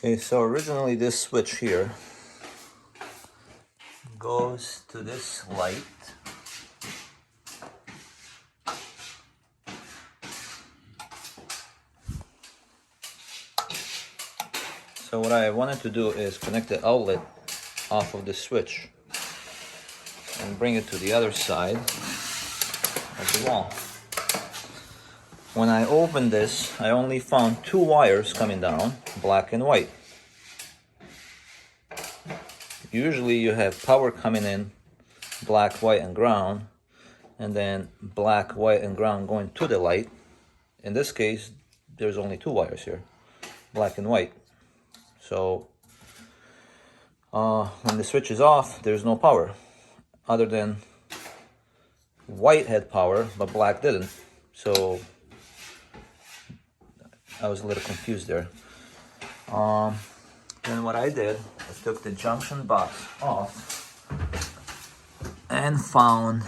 Okay, so originally this switch here goes to this light. So what I wanted to do is connect the outlet off of the switch and bring it to the other side of the wall. When I opened this, I only found two wires coming down, black and white. Usually you have power coming in, black, white, and ground, and then black, white, and ground going to the light. In this case, there's only two wires here, black and white. So when the switch is off, there's no power, other than white had power, but black didn't. So I was a little confused there. Then what I did, I took the junction box off and found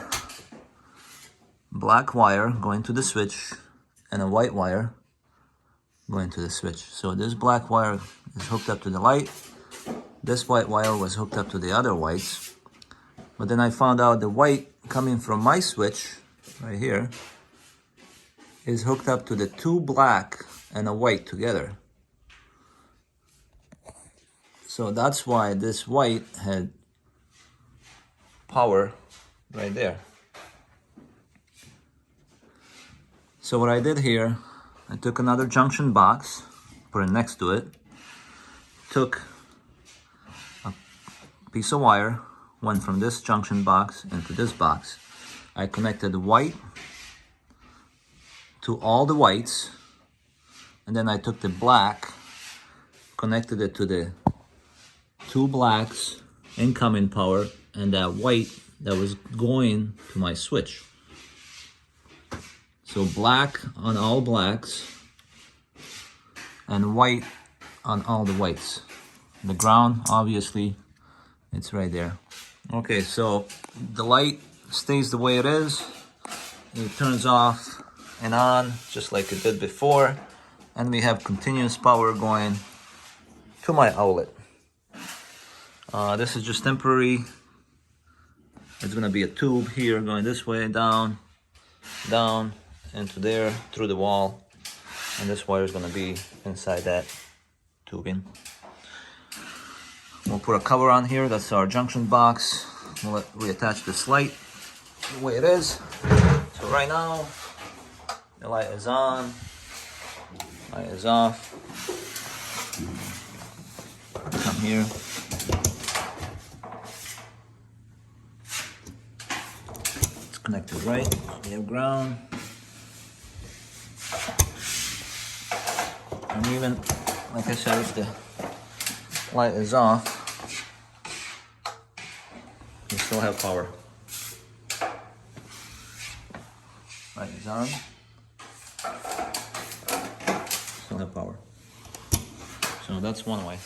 black wire going to the switch and a white wire going to the switch. So this black wire is hooked up to the light. This white wire was hooked up to the other whites. But then I found out the white coming from my switch, right here, is hooked up to the two black and a white together. So that's why this white had power right there. So what I did here, I took another junction box, put it next to it, took a piece of wire, went from this junction box into this box. I connected the white to all the whites, and then I took the black, connected it to the two blacks, incoming power, and that white that was going to my switch. So black on all blacks and white on all the whites. The ground, obviously, it's right there. Okay, so the light stays the way it is. It turns off and on just like it did before, and we have continuous power going to my outlet. This is just temporary. It's gonna be a tube here going this way, down, down, into there, through the wall, and this wire is gonna be inside that tubing. We'll put a cover on here. That's our junction box. We'll reattach this light the way it is. So right now, the light is on, light is off. Come here. It's connected right. We have ground. And even, like I said, if the light is off, you still have power. Light is on, still have power. So that's one way.